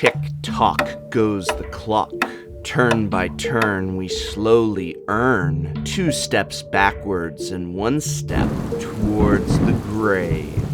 Tick-tock goes the clock. Turn by turn we slowly earn 2 steps backwards and 1 step towards the grave.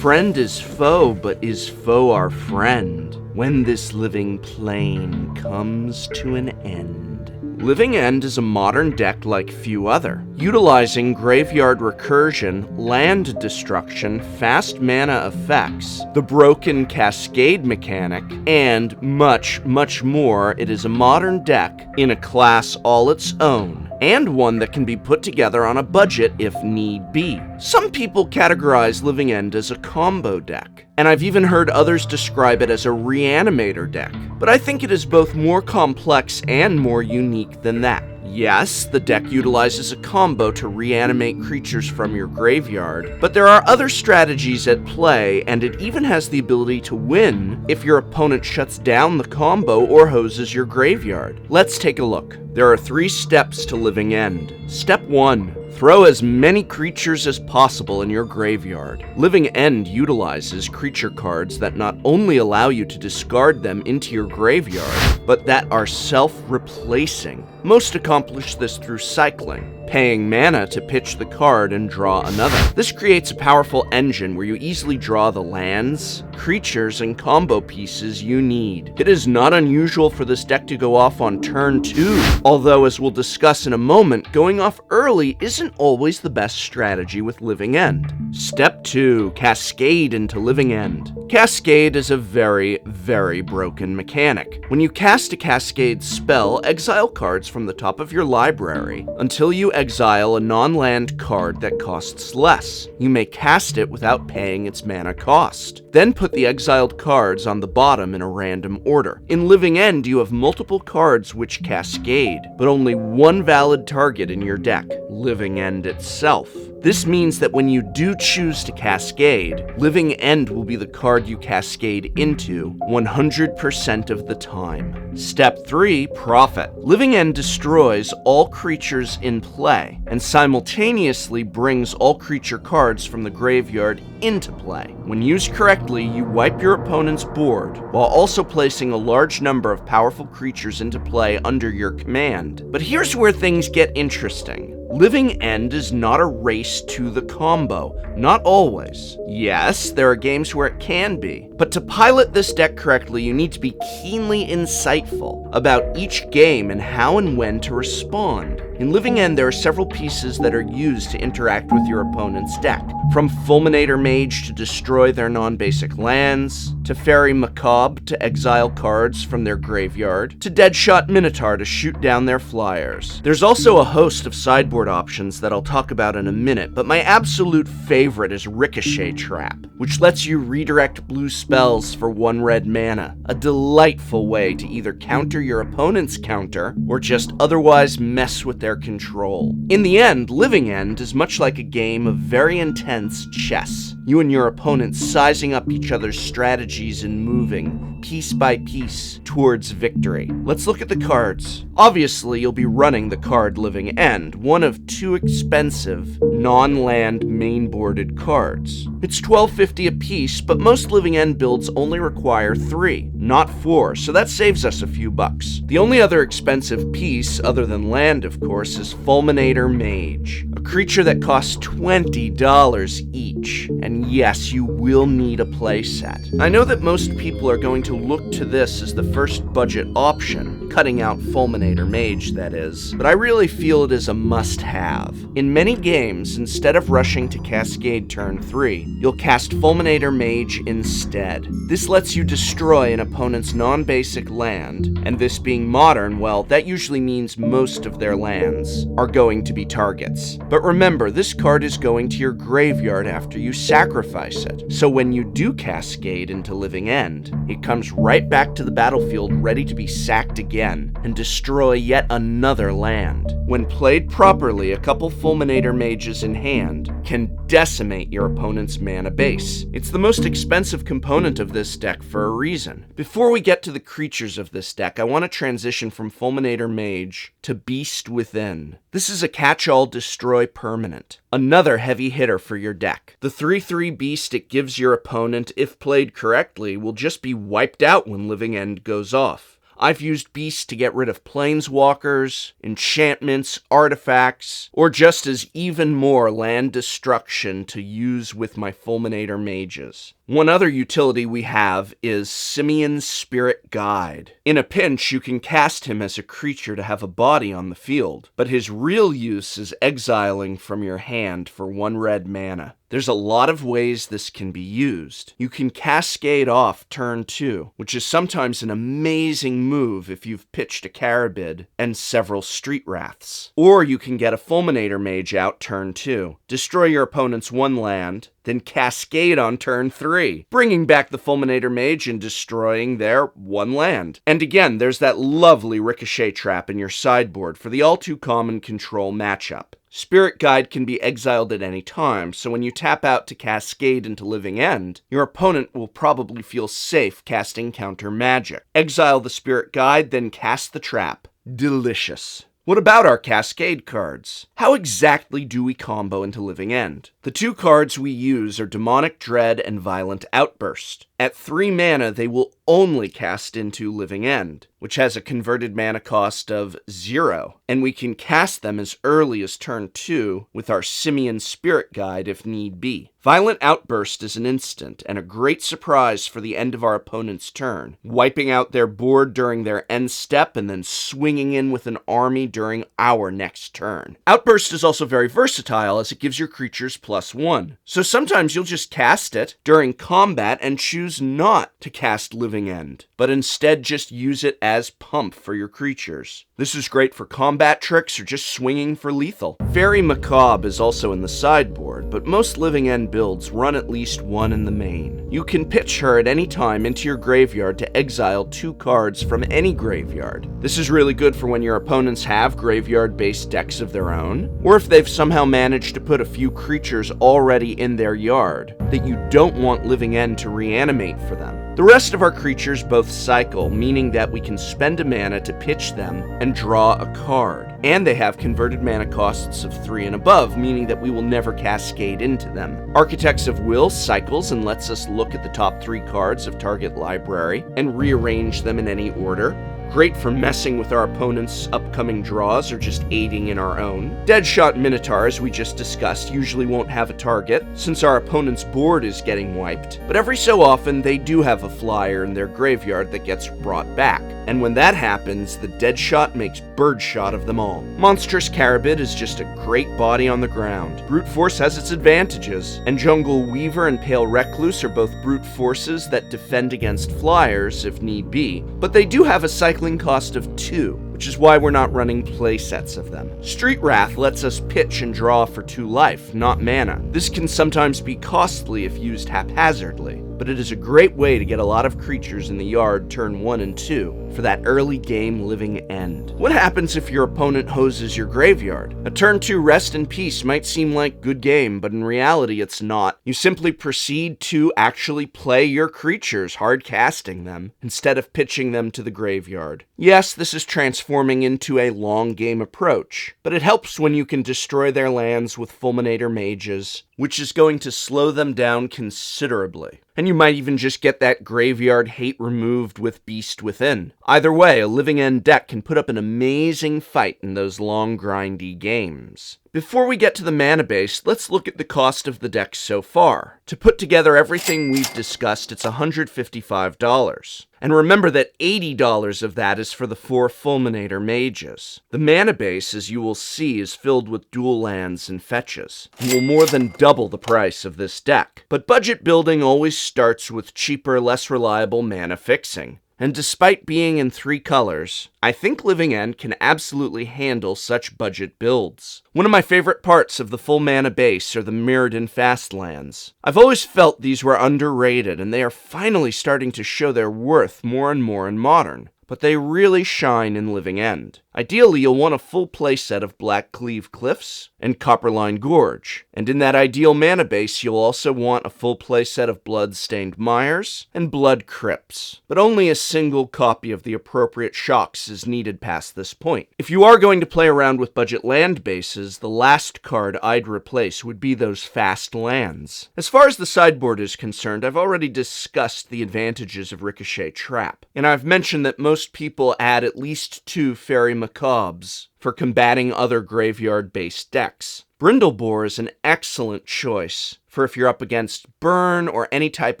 Friend is foe, but is foe our friend when this living plane comes to an end? Living End is a modern deck like few other, utilizing graveyard recursion, land destruction, fast mana effects, the broken Cascade mechanic, and much, much more. It is a modern deck in a class all its own, and one that can be put together on a budget if need be. Some people categorize Living End as a combo deck, and I've even heard others describe it as a reanimator deck, but I think it is both more complex and more unique than that. Yes, the deck utilizes a combo to reanimate creatures from your graveyard, but there are other strategies at play, and it even has the ability to win if your opponent shuts down the combo or hoses your graveyard. Let's take a look. There are 3 steps to Living End. Step 1. Throw as many creatures as possible in your graveyard. Living End utilizes creature cards that not only allow you to discard them into your graveyard, but that are self-replacing. Most accomplish this through cycling, paying mana to pitch the card and draw another. This creates a powerful engine where you easily draw the lands, creatures, and combo pieces you need. It is not unusual for this deck to go off on turn 2, although as we'll discuss in a moment, going off early isn't always the best strategy with Living End. Step 2. Cascade into Living End. Cascade is a very, very broken mechanic. When you cast a Cascade spell, exile cards from the top of your library until you exile a non-land card that costs less. You may cast it without paying its mana cost. Then put the exiled cards on the bottom in a random order. In Living End, you have multiple cards which cascade, but only one valid target in your deck, Living End itself. This means that when you do choose to cascade, Living End will be the card you cascade into 100% of the time. Step 3. Profit. Living End destroys all creatures in play, and simultaneously brings all creature cards from the graveyard into play. When used correctly, you wipe your opponent's board, while also placing a large number of powerful creatures into play under your command. But here's where things get interesting. Living End is not a race to the combo. Not always. Yes, there are games where it can be. But to pilot this deck correctly, you need to be keenly insightful about each game and how and when to respond. In Living End, there are several pieces that are used to interact with your opponent's deck. From Fulminator Mage to destroy their non-basic lands, to Fairy Macabre to exile cards from their graveyard, to Deadshot Minotaur to shoot down their flyers. There's also a host of sideboard options that I'll talk about in a minute, but my absolute favorite is Ricochet Trap, which lets you redirect blue spells for 1 red mana, a delightful way to either counter your opponent's counter or just otherwise mess with their control. In the end, Living End is much like a game of very intense chess. You and your opponent sizing up each other's strategies and moving, piece by piece, towards victory. Let's look at the cards. Obviously, you'll be running the card Living End, one of 2 expensive, non-land mainboarded cards. It's $12.50 a piece, but most Living End builds only require 3, not 4, so that saves us a few bucks. The only other expensive piece, other than land of course, is Fulminator Mage, a creature that costs $20 each. And yes, you will need a playset. I know that most people are going to look to this as the first budget option, cutting out Fulminator Mage, that is, but I really feel it is a must-have. In many games, instead of rushing to Cascade turn 3, you'll cast Fulminator Mage instead. This lets you destroy an opponent's non-basic land, and this being modern, well, that usually means most of their lands are going to be targets. But remember, this card is going to your graveyard after you sacrifice it, so when you do cascade into Living End, it comes right back to the battlefield ready to be sacked again and destroy yet another land. When played properly, a couple Fulminator Mages in hand can decimate your opponent's mana base. It's the most expensive component of this deck for a reason. Before we get to the creatures of this deck, I want to transition from Fulminator Mage to Beast Within. This is a catch-all destroy permanent. Another heavy hitter for your deck. The 3/3 beast it gives your opponent, if played correctly, will just be wiped out when Living End goes off. I've used beasts to get rid of planeswalkers, enchantments, artifacts, or just as even more land destruction to use with my Fulminator mages. One other utility we have is Simian's Spirit Guide. In a pinch, you can cast him as a creature to have a body on the field, but his real use is exiling from your hand for 1 red mana. There's a lot of ways this can be used. You can Cascade off turn 2, which is sometimes an amazing move if you've pitched a Carabid and several Street Wraths. Or you can get a Fulminator Mage out turn 2, destroy your opponent's 1 land, then Cascade on turn 3, bringing back the Fulminator Mage and destroying their 1 land. And again, there's that lovely Ricochet trap in your sideboard for the all-too-common control matchup. Spirit Guide can be exiled at any time, so when you tap out to Cascade into Living End, your opponent will probably feel safe casting counter magic. Exile the Spirit Guide, then cast the trap. Delicious. What about our Cascade cards? How exactly do we combo into Living End? The 2 cards we use are Demonic Dread and Violent Outburst. At 3 mana, they will only cast into Living End, which has a converted mana cost of 0, and we can cast them as early as turn 2 with our Simian Spirit Guide if need be. Violent Outburst is an instant, and a great surprise for the end of our opponent's turn, wiping out their board during their end step and then swinging in with an army during our next turn. Outburst is also very versatile as it gives your creatures +1, so sometimes you'll just cast it during combat and choose not to cast Living End, but instead just use it as pump for your creatures. This is great for combat tricks or just swinging for lethal. Fairy Macabre is also in the sideboard, but most Living End builds run at least 1 in the main. You can pitch her at any time into your graveyard to exile 2 cards from any graveyard. This is really good for when your opponents have graveyard-based decks of their own, or if they've somehow managed to put a few creatures already in their yard that you don't want Living End to reanimate for them. The rest of our creatures both cycle, meaning that we can spend a mana to pitch them and draw a card. And they have converted mana costs of 3 and above, meaning that we will never Cascade into them. Architects of Will cycles and lets us look at the top 3 cards of target library and rearrange them in any order. Great for messing with our opponent's upcoming draws or just aiding in our own. Deadshot Minotaur, as we just discussed, usually won't have a target since our opponent's board is getting wiped, but every so often they do have a flyer in their graveyard that gets brought back. And when that happens, the Deadshot makes birdshot of them all. Monstrous Carabid is just a great body on the ground. Brute Force has its advantages, and Jungle Weaver and Pale Recluse are both brute forces that defend against flyers if need be, but they do have a cycling cost of 2, which is why we're not running playsets of them. Street Wrath lets us pitch and draw for 2 life, not mana. This can sometimes be costly if used haphazardly, but it is a great way to get a lot of creatures in the yard turn 1 and 2 for that early game Living End. What happens if your opponent hoses your graveyard? A turn 2 Rest in Peace might seem like good game, but in reality it's not. You simply proceed to actually play your creatures, hard casting them, instead of pitching them to the graveyard. Yes, this is transforming into a long game approach, but it helps when you can destroy their lands with Fulminator Mages, which is going to slow them down considerably. And you might even just get that graveyard hate removed with Beast Within. Either way, a Living End deck can put up an amazing fight in those long, grindy games. Before we get to the mana base, let's look at the cost of the deck so far. To put together everything we've discussed, it's $155. And remember that $80 of that is for the 4 Fulminator Mages. The mana base, as you will see, is filled with dual lands and fetches, and will more than double the price of this deck. But budget building always starts with cheaper, less reliable mana fixing. And despite being in 3 colors, I think Living End can absolutely handle such budget builds. One of my favorite parts of the full mana base are the Mirrodin fast lands. I've always felt these were underrated, and they are finally starting to show their worth more and more in Modern. but they really shine in Living End. Ideally, you'll want a full playset of Blackcleave Cliffs and Copperline Gorge, and in that ideal mana base, you'll also want a full playset of Bloodstained Mires and Blood Crypts, but only a single copy of the appropriate shocks is needed past this point. If you are going to play around with budget land bases, the last card I'd replace would be those fast lands. As far as the sideboard is concerned, I've already discussed the advantages of Ricochet Trap, and I've mentioned that most people add at least 2 Fairy Macaques for combating other graveyard-based decks. Brindlebore is an excellent choice for if you're up against burn or any type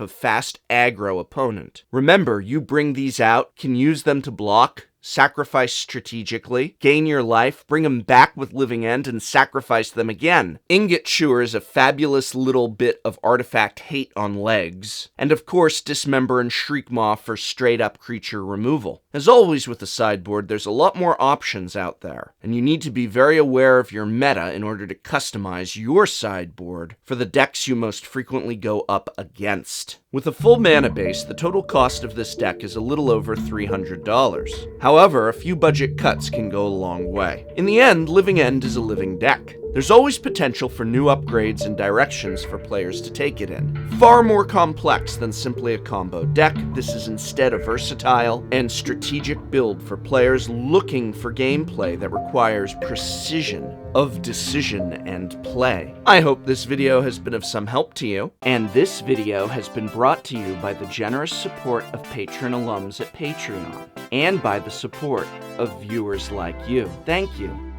of fast aggro opponent. Remember, you bring these out, can use them to block, sacrifice strategically, gain your life, bring them back with Living End, and sacrifice them again. Ingot Chewer is a fabulous little bit of artifact hate on legs. And of course, Dismember and Shriekmaw for straight-up creature removal. As always with the sideboard, there's a lot more options out there, and you need to be very aware of your meta in order to customize your sideboard for the decks you most frequently go up against. With a full mana base, the total cost of this deck is a little over $300. However, a few budget cuts can go a long way. In the end, Living End is a living deck. There's always potential for new upgrades and directions for players to take it in. Far more complex than simply a combo deck, this is instead a versatile and strategic build for players looking for gameplay that requires precision of decision and play. I hope this video has been of some help to you, and this video has been brought to you by the generous support of patron alums at Patreon, and by the support of viewers like you. Thank you.